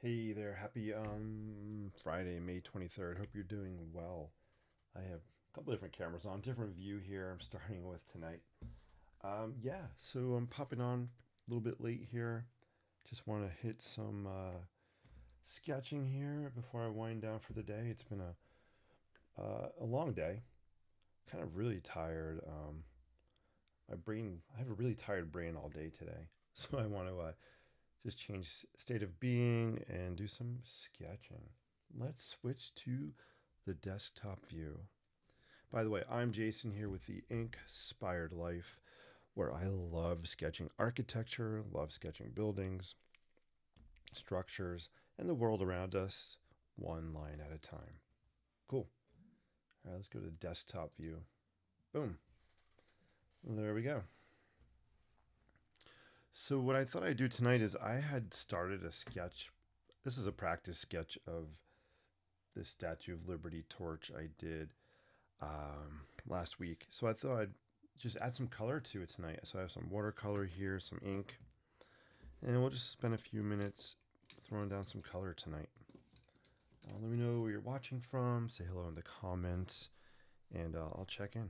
Hey there, happy Friday, May 23rd. Hope you're doing well. I have a couple different cameras on, different view here I'm starting with tonight. So I'm popping on a little bit late here. Just want to hit some sketching here before I wind down for the day. It's been a long day, kind of really tired. I have a really tired brain all day today. So I want to just change state of being and do some sketching. Let's switch to the desktop view. By the way, I'm Jason here with the Inspired Life, where I love sketching architecture, love sketching buildings, structures, and the world around us, one line at a time. Cool. All right, let's go to desktop view. Boom. There we go. So what I thought I'd do tonight is I had started a sketch. This is a practice sketch of this Statue of Liberty torch I did last week. So I thought I'd just add some color to it tonight. So I have some watercolor here, some ink, and we'll just spend a few minutes throwing down some color tonight. Let me know where you're watching from. Say hello in the comments, and I'll check in.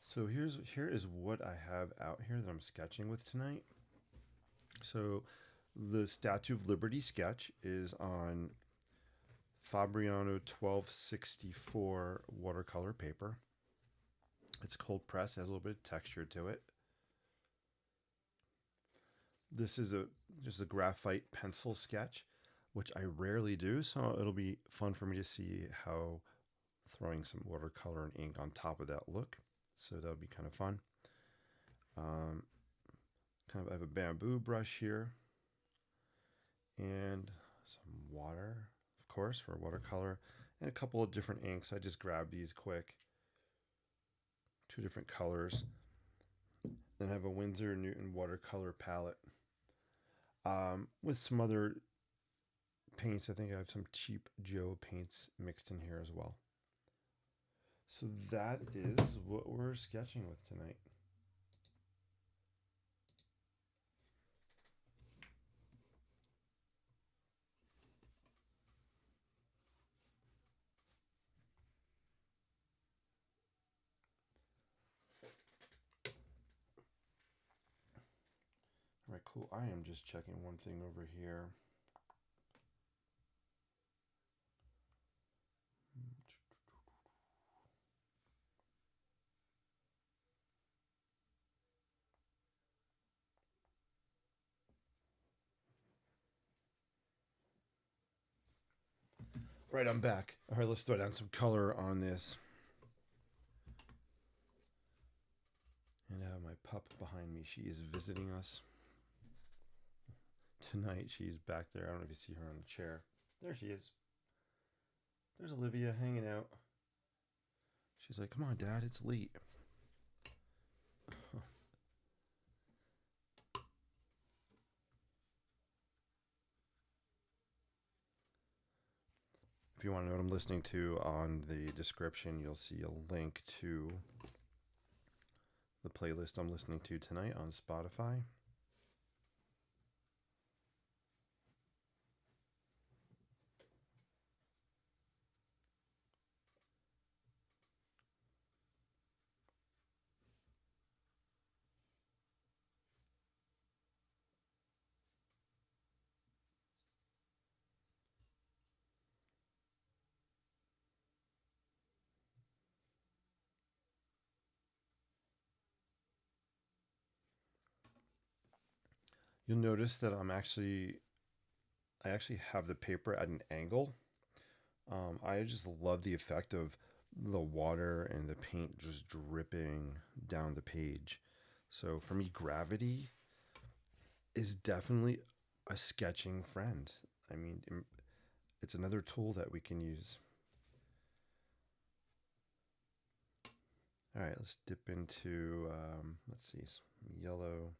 So here is what I have out here that I'm sketching with tonight. So the Statue of Liberty sketch is on Fabriano 1264 watercolor paper. It's cold pressed, has a little bit of texture to it. This is just a graphite pencil sketch, which I rarely do, so it'll be fun for me to see how throwing some watercolor and ink on top of that look. So that'll be kind of fun. I have a bamboo brush here and some water, of course, for watercolor, and a couple of different inks. I just grabbed these quick, two different colors. Then I have a Winsor Newton watercolor palette with some other paints. I think I have some cheap Joe paints mixed in here as well. So that is what we're sketching with tonight. All right, cool. I am just checking one thing over here. Right, I'm back. All right, let's throw down some color on this. And I have my pup behind me. She is visiting us tonight. She's back there. I don't know if you see her on the chair. There she is. There's Olivia hanging out. She's like, come on, Dad, it's late. If you want to know what I'm listening to, on the description, you'll see a link to the playlist I'm listening to tonight on Spotify. You'll notice that I actually have the paper at an angle. I just love the effect of the water and the paint just dripping down the page. So for me, gravity is definitely a sketching friend. I mean, it's another tool that we can use. All right, let's dip into, let's see, some yellow.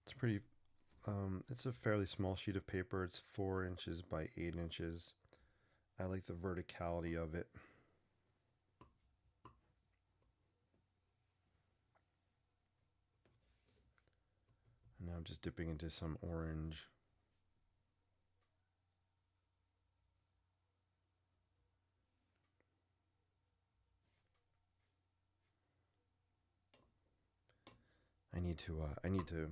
It's pretty, it's a fairly small sheet of paper. It's 4 inches by 8 inches. I like the verticality of it. And now I'm just dipping into some orange. I need to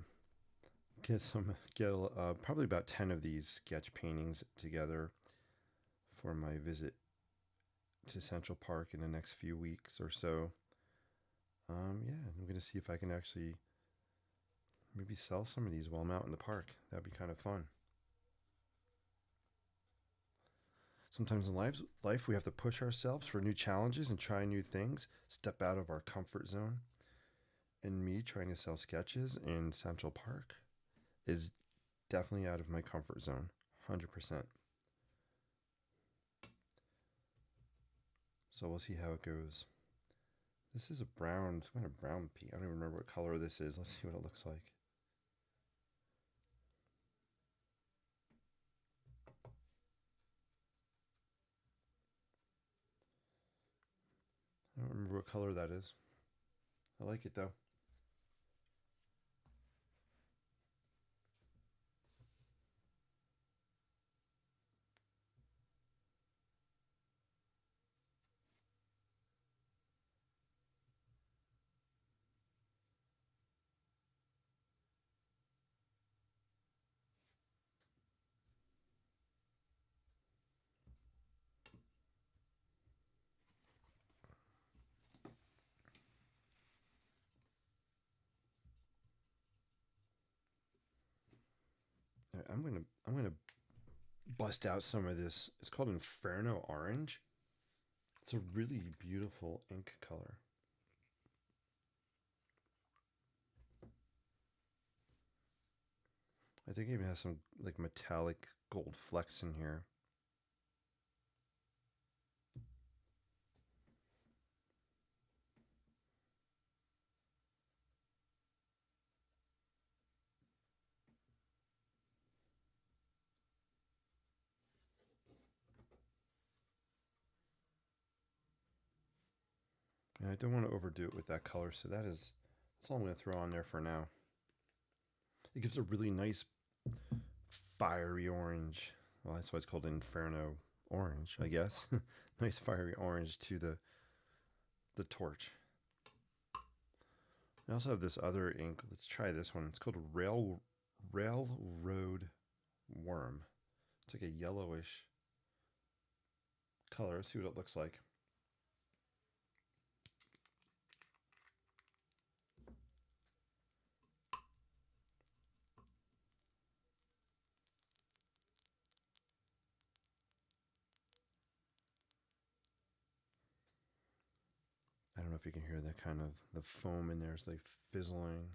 get probably about 10 of these sketch paintings together for my visit to Central Park in the next few weeks or so. Yeah, I'm gonna see if I can actually maybe sell some of these while I'm out in the park. That'd be kind of fun. Sometimes in life we have to push ourselves for new challenges and try new things, step out of our comfort zone. And me trying to sell sketches in Central Park is definitely out of my comfort zone, 100%. So we'll see how it goes. This is a brown, it's kind of brown pea. I don't even remember what color this is. Let's see what it looks like. I don't remember what color that is. I like it though. Right, I'm gonna bust out some of this. It's called Inferno Orange. It's a really beautiful ink color. I think it even has some like metallic gold flecks in here. And I don't want to overdo it with that color, so that's all I'm going to throw on there for now. It gives a really nice fiery orange. Well, that's why it's called Inferno Orange, I guess. Nice fiery orange to the torch. I also have this other ink. Let's try this one. It's called Railroad Worm. It's like a yellowish color. Let's see what it looks like. I don't know if you can hear that kind of the foam in there. It's like fizzling.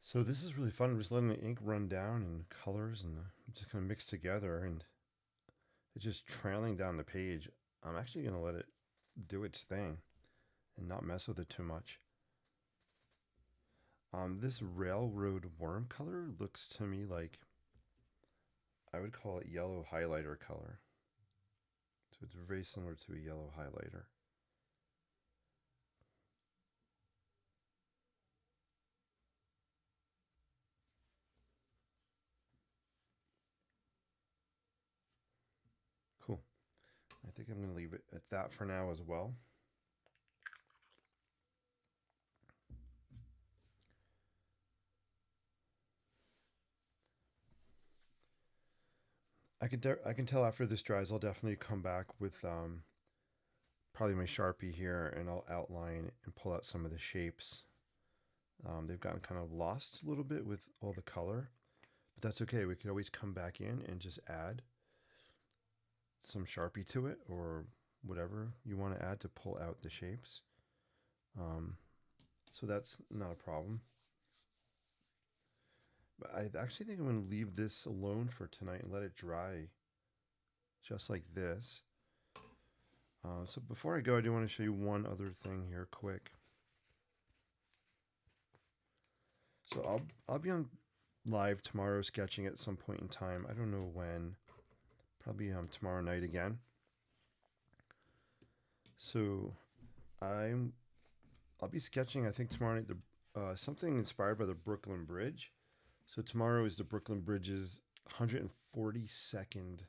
So this is really fun. I'm just letting the ink run down and colors and just kind of mix together, and it's just trailing down the page. I'm actually going to let it do its thing and not mess with it too much. This railroad worm color looks to me like I would call it yellow highlighter color. So it's very similar to a yellow highlighter. think I'm going to leave it at that for now as well. I can tell after this dries, I'll definitely come back with probably my Sharpie here, and I'll outline and pull out some of the shapes. They've gotten kind of lost a little bit with all the color, but that's okay. We could always come back in and just add some Sharpie to it, or whatever you want to add to pull out the shapes. So that's not a problem. But I actually think I'm going to leave this alone for tonight and let it dry just like this. So before I go, I do want to show you one other thing here quick. So I'll be on live tomorrow sketching at some point in time. I don't know when. Probably tomorrow night again. So I'll be sketching, I think tomorrow night, something inspired by the Brooklyn Bridge. So tomorrow is the Brooklyn Bridge's 142nd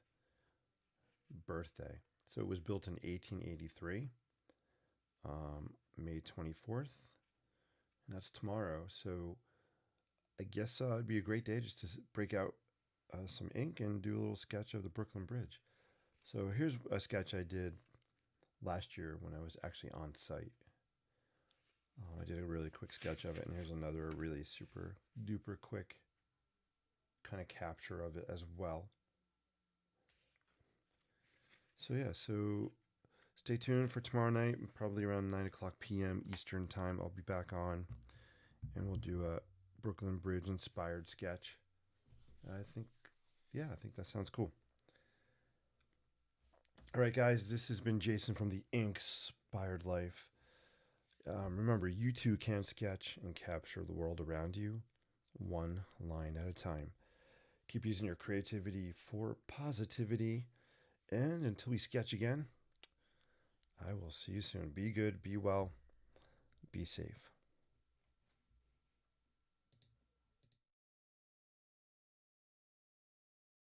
birthday. So it was built in 1883, May 24th, and that's tomorrow. So I guess it'd be a great day just to break out some ink and do a little sketch of the Brooklyn Bridge. So here's a sketch I did last year when I was actually on site. I did a really quick sketch of it, and here's another really super duper quick kind of capture of it as well. So yeah, so stay tuned for tomorrow night, probably around 9 o'clock p.m. Eastern time. I'll be back on, and we'll do a Brooklyn Bridge inspired sketch. I think that sounds cool. All right, guys, this has been Jason from the Ink-Spired Life. Remember, you too can sketch and capture the world around you, one line at a time. Keep using your creativity for positivity. And until we sketch again, I will see you soon. Be good, be well, be safe.